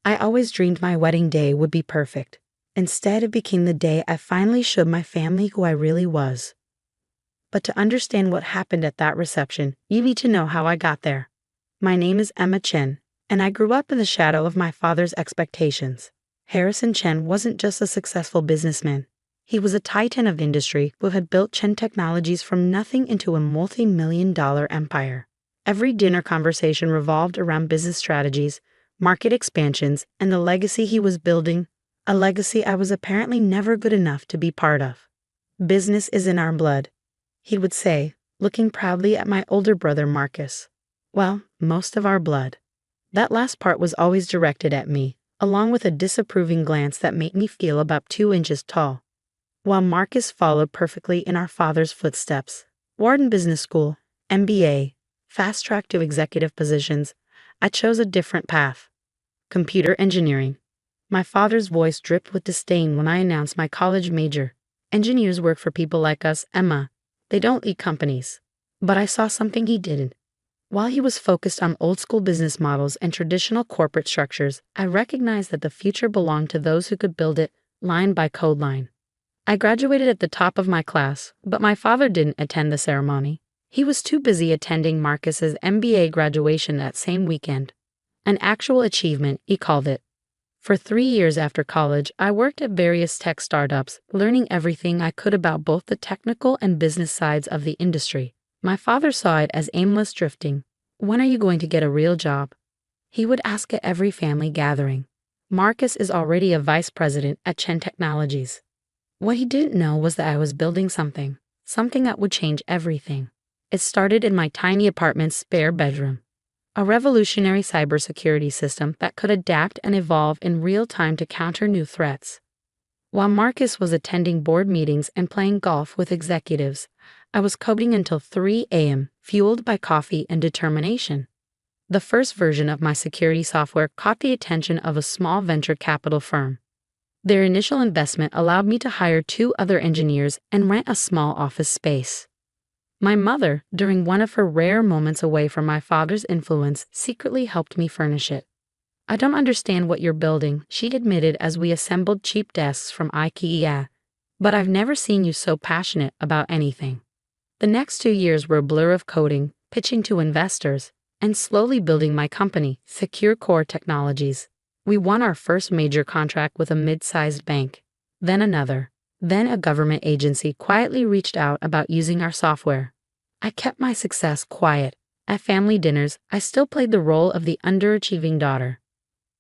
I always dreamed my wedding day would be perfect. Instead, it became the day I finally showed my family who I really was. But to understand what happened at that reception, you need to know how I got there. My name is Emma Chen, and I grew up in the shadow of my father's expectations. Harrison Chen wasn't just a successful businessman. He was a titan of industry who had built Chen Technologies from nothing into a multi-million-dollar empire. Every dinner conversation revolved around business strategies, market expansions, and the legacy he was building, a legacy I was apparently never good enough to be part of. "Business is in our blood," he would say, looking proudly at my older brother Marcus. Well, most of our blood. That last part was always directed at me, along with a disapproving glance that made me feel about 2 inches tall. While Marcus followed perfectly in our father's footsteps, Wharton Business School, MBA, fast track to executive positions, I chose a different path. Computer engineering. My father's voice dripped with disdain when I announced my college major. "Engineers work for people like us, Emma. They don't lead companies." But I saw something he didn't. While he was focused on old-school business models and traditional corporate structures, I recognized that the future belonged to those who could build it, line by code line. I graduated at the top of my class, but my father didn't attend the ceremony. He was too busy attending Marcus's MBA graduation that same weekend. An actual achievement, he called it. For 3 years after college, I worked at various tech startups, learning everything I could about both the technical and business sides of the industry. My father saw it as aimless drifting. "When are you going to get a real job?" He would ask at every family gathering. "Marcus is already a vice president at Chen Technologies." What he didn't know was that I was building something that would change everything. It started in my tiny apartment's spare bedroom. A revolutionary cybersecurity system that could adapt and evolve in real time to counter new threats. While Marcus was attending board meetings and playing golf with executives, I was coding until 3 a.m., fueled by coffee and determination. The first version of my security software caught the attention of a small venture capital firm. Their initial investment allowed me to hire 2 other engineers and rent a small office space. My mother, during one of her rare moments away from my father's influence, secretly helped me furnish it. "I don't understand what you're building," she admitted as we assembled cheap desks from IKEA, "but I've never seen you so passionate about anything." The next 2 years were a blur of coding, pitching to investors, and slowly building my company, Secure Core Technologies. We won our first major contract with a mid-sized bank, then another. Then a government agency quietly reached out about using our software. I kept my success quiet. At family dinners, I still played the role of the underachieving daughter.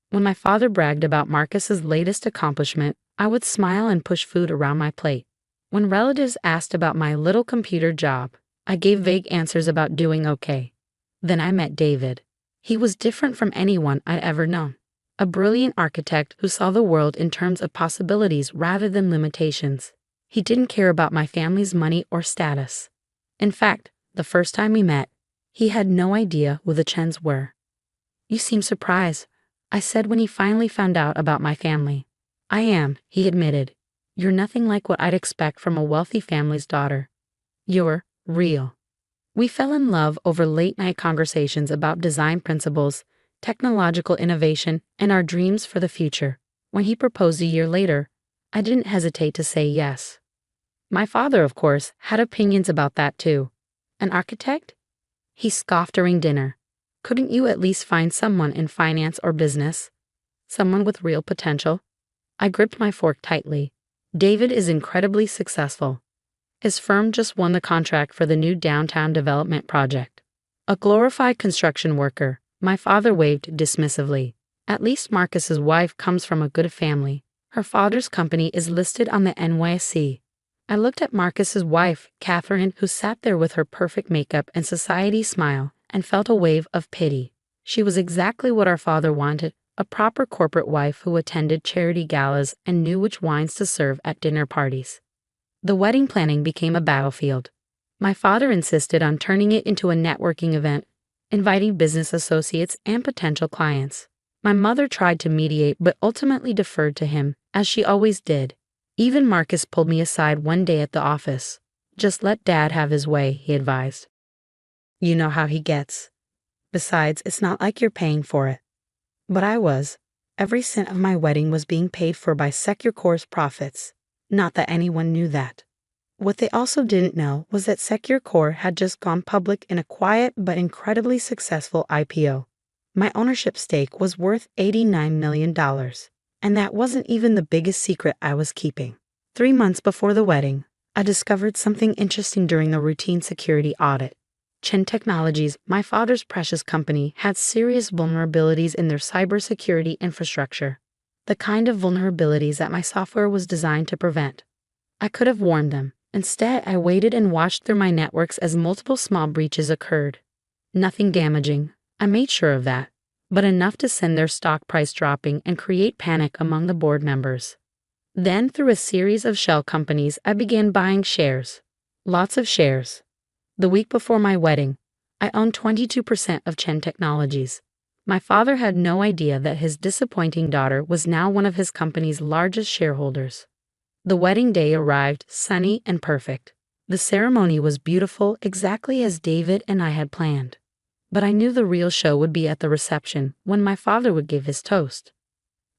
When my father bragged about Marcus's latest accomplishment, I would smile and push food around my plate. When relatives asked about my little computer job, I gave vague answers about doing okay. Then I met David. He was different from anyone I'd ever known. A brilliant architect who saw the world in terms of possibilities rather than limitations. He didn't care about my family's money or status. In fact, the first time we met, he had no idea who the Chens were. "You seem surprised," I said when he finally found out about my family. "I am," he admitted. "You're nothing like what I'd expect from a wealthy family's daughter. You're real." We fell in love over late-night conversations about design principles, technological innovation, and our dreams for the future. When he proposed a year later, I didn't hesitate to say yes. My father, of course, had opinions about that too. "An architect?" He scoffed during dinner. "Couldn't you at least find someone in finance or business? Someone with real potential?" I gripped my fork tightly. David is incredibly successful. His firm just won the contract for the new downtown development project. A glorified construction worker, my father waved dismissively. "At least Marcus's wife comes from a good family. Her father's company is listed on the NYSE." I looked at Marcus's wife, Catherine, who sat there with her perfect makeup and society smile, and felt a wave of pity. She was exactly what our father wanted, a proper corporate wife who attended charity galas and knew which wines to serve at dinner parties. The wedding planning became a battlefield. My father insisted on turning it into a networking event, inviting business associates and potential clients. My mother tried to mediate but ultimately deferred to him, as she always did. Even Marcus pulled me aside one day at the office. "Just let Dad have his way," he advised. "You know how he gets. Besides, it's not like you're paying for it." But I was. Every cent of my wedding was being paid for by Secure Core's profits. Not that anyone knew that. What they also didn't know was that Secure Core had just gone public in a quiet but incredibly successful IPO. My ownership stake was worth $89 million, and that wasn't even the biggest secret I was keeping. 3 months before the wedding, I discovered something interesting during the routine security audit. Chen Technologies, my father's precious company, had serious vulnerabilities in their cybersecurity infrastructure, the kind of vulnerabilities that my software was designed to prevent. I could have warned them. Instead, I waited and watched through my networks as multiple small breaches occurred. Nothing damaging, I made sure of that, but enough to send their stock price dropping and create panic among the board members. Then, through a series of shell companies, I began buying shares. Lots of shares. The week before my wedding, I owned 22% of Chen Technologies. My father had no idea that his disappointing daughter was now one of his company's largest shareholders. The wedding day arrived sunny and perfect. The ceremony was beautiful, exactly as David and I had planned. But I knew the real show would be at the reception, when my father would give his toast.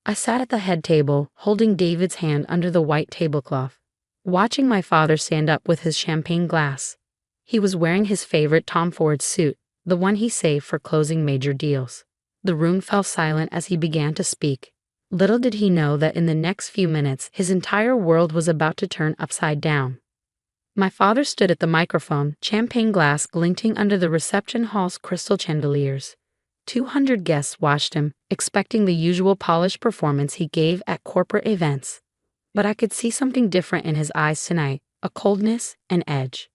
I sat at the head table, holding David's hand under the white tablecloth, watching my father stand up with his champagne glass. He was wearing his favorite Tom Ford suit, the one he saved for closing major deals. The room fell silent as he began to speak. Little did he know that in the next few minutes his entire world was about to turn upside down. My father stood at the microphone, champagne glass glinting under the reception hall's crystal chandeliers. 200 guests watched him, expecting the usual polished performance he gave at corporate events. But I could see something different in his eyes tonight, a coldness, an edge.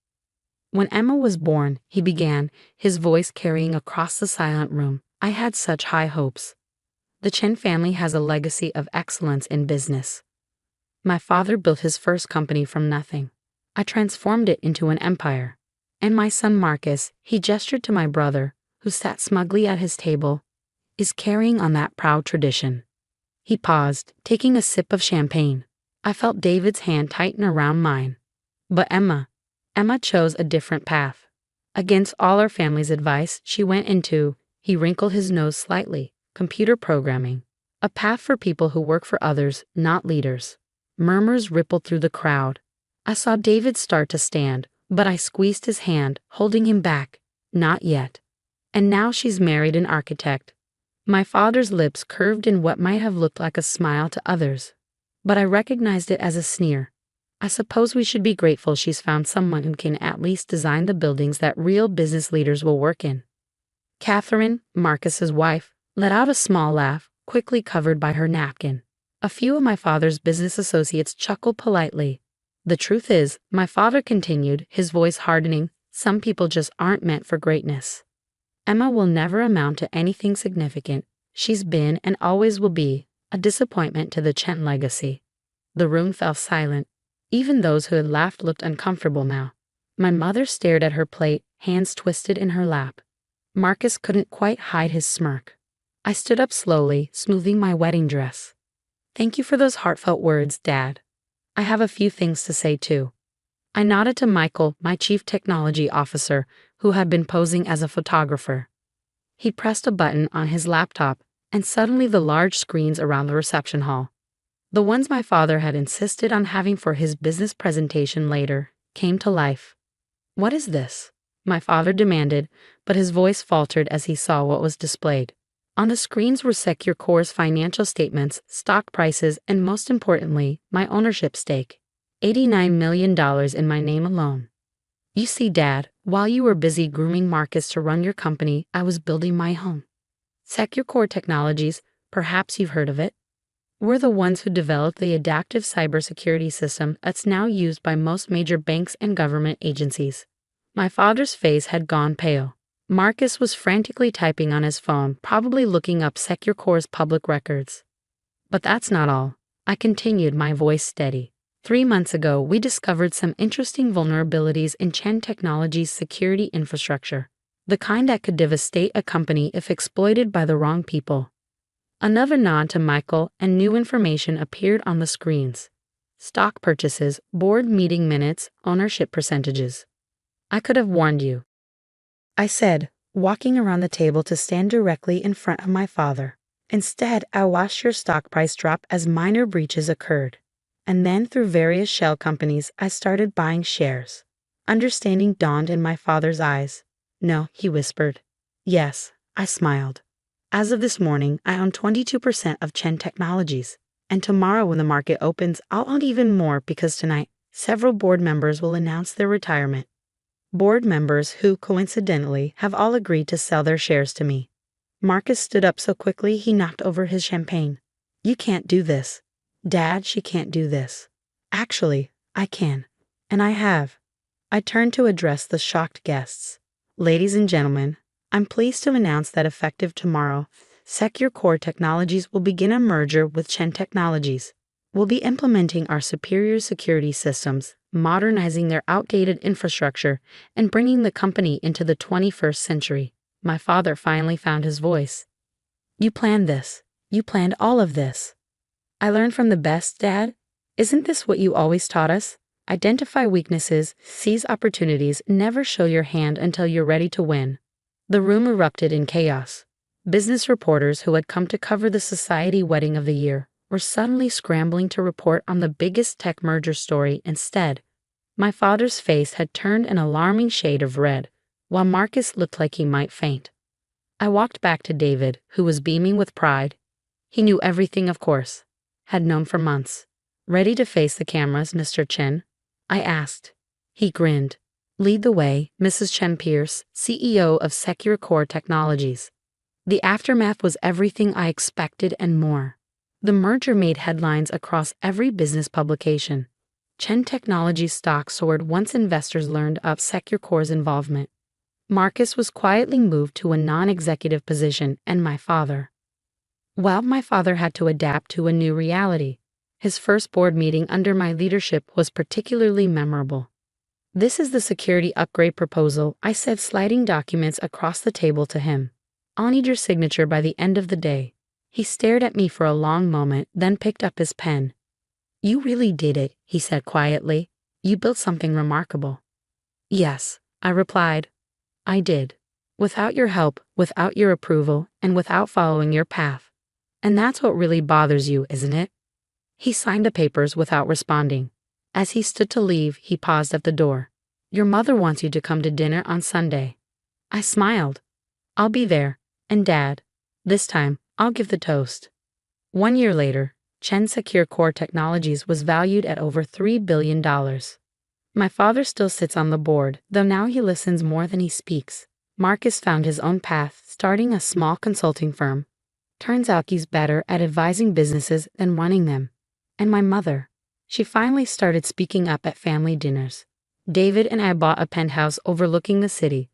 When Emma was born, he began, his voice carrying across the silent room. I had such high hopes. The Chen family has a legacy of excellence in business. My father built his first company from nothing. I transformed it into an empire. And my son Marcus, he gestured to my brother, who sat smugly at his table, is carrying on that proud tradition. He paused, taking a sip of champagne. I felt David's hand tighten around mine. But Emma chose a different path. Against all our family's advice, she went into, he wrinkled his nose slightly, computer programming. A path for people who work for others, not leaders. Murmurs rippled through the crowd. I saw David start to stand, but I squeezed his hand, holding him back. Not yet. And now she's married an architect. My father's lips curved in what might have looked like a smile to others, but I recognized it as a sneer. I suppose we should be grateful she's found someone who can at least design the buildings that real business leaders will work in. Catherine, Marcus's wife, let out a small laugh, quickly covered by her napkin. A few of my father's business associates chuckled politely. The truth is, my father continued, his voice hardening, some people just aren't meant for greatness. Emma will never amount to anything significant. She's been, and always will be, a disappointment to the Chen legacy. The room fell silent. Even those who had laughed looked uncomfortable now. My mother stared at her plate, hands twisted in her lap. Marcus couldn't quite hide his smirk. I stood up slowly, smoothing my wedding dress. Thank you for those heartfelt words, Dad. I have a few things to say too. I nodded to Michael, my chief technology officer, who had been posing as a photographer. He pressed a button on his laptop, and suddenly the large screens around the reception hall, the ones my father had insisted on having for his business presentation later, came to life. What is this? My father demanded, but his voice faltered as he saw what was displayed. On the screens were Secure Core's financial statements, stock prices, and most importantly, my ownership stake. $89 million in my name alone. You see, Dad, while you were busy grooming Marcus to run your company, I was building my home. Secure Core Technologies, perhaps you've heard of it. We're the ones who developed the adaptive cybersecurity system that's now used by most major banks and government agencies. My father's face had gone pale. Marcus was frantically typing on his phone, probably looking up Secure Core's public records. But that's not all. I continued, my voice steady. 3 months ago, we discovered some interesting vulnerabilities in Chen Technologies' security infrastructure, the kind that could devastate a company if exploited by the wrong people. Another nod to Michael, and new information appeared on the screens. Stock purchases, board meeting minutes, ownership percentages. I could have warned you, I said, walking around the table to stand directly in front of my father. Instead, I watched your stock price drop as minor breaches occurred. And then, through various shell companies, I started buying shares. Understanding dawned in my father's eyes. No, he whispered. Yes, I smiled. As of this morning, I own 22% of Chen Technologies. And tomorrow when the market opens, I'll own even more because tonight, several board members will announce their retirement. Board members who, coincidentally, have all agreed to sell their shares to me. Marcus stood up so quickly he knocked over his champagne. You can't do this. Dad, she can't do this. Actually, I can. And I have. I turned to address the shocked guests. Ladies and gentlemen, I'm pleased to announce that effective tomorrow, Secure Core Technologies will begin a merger with Chen Technologies. We'll be implementing our superior security systems, modernizing their outdated infrastructure, and bringing the company into the 21st century. My father finally found his voice. You planned this. You planned all of this. I learned from the best, Dad. Isn't this what you always taught us? Identify weaknesses, seize opportunities, never show your hand until you're ready to win. The room erupted in chaos. Business reporters who had come to cover the society wedding of the year were suddenly scrambling to report on the biggest tech merger story instead. My father's face had turned an alarming shade of red, while Marcus looked like he might faint. I walked back to David, who was beaming with pride. He knew everything, of course. Had known for months. Ready to face the cameras, Mr. Chen? I asked. He grinned. Lead the way, Mrs. Chen Pierce, CEO of Secure Core Technologies. The aftermath was everything I expected and more. The merger made headlines across every business publication. Chen Technologies stock soared once investors learned of Secure Core's involvement. Marcus was quietly moved to a non-executive position, and my father had to adapt to a new reality. His first board meeting under my leadership was particularly memorable. This is the security upgrade proposal, I said, sliding documents across the table to him. I'll need your signature by the end of the day. He stared at me for a long moment, then picked up his pen. You really did it, he said quietly. You built something remarkable. Yes, I replied. I did. Without your help, without your approval, and without following your path. And that's what really bothers you, isn't it? He signed the papers without responding. As he stood to leave, he paused at the door. Your mother wants you to come to dinner on Sunday. I smiled. I'll be there. And Dad, this time, I'll give the toast. 1 year later, Chen Secure Core Technologies was valued at over $3 billion. My father still sits on the board, though now he listens more than he speaks. Marcus found his own path, starting a small consulting firm. Turns out he's better at advising businesses than running them. And my mother, she finally started speaking up at family dinners. David and I bought a penthouse overlooking the city,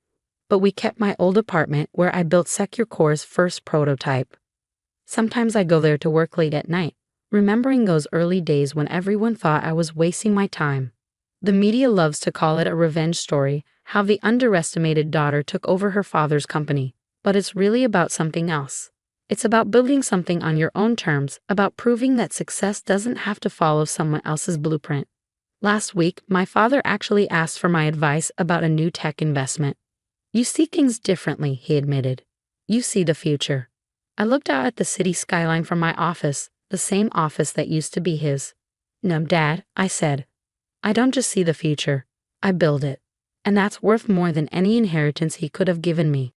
but we kept my old apartment where I built Secure Core's first prototype. Sometimes I go there to work late at night, remembering those early days when everyone thought I was wasting my time. The media loves to call it a revenge story, how the underestimated daughter took over her father's company, but it's really about something else. It's about building something on your own terms, about proving that success doesn't have to follow someone else's blueprint. Last week, my father actually asked for my advice about a new tech investment. You see things differently, he admitted. You see the future. I looked out at the city skyline from my office, the same office that used to be his. No, Dad, I said. I don't just see the future. I build it. And that's worth more than any inheritance he could have given me.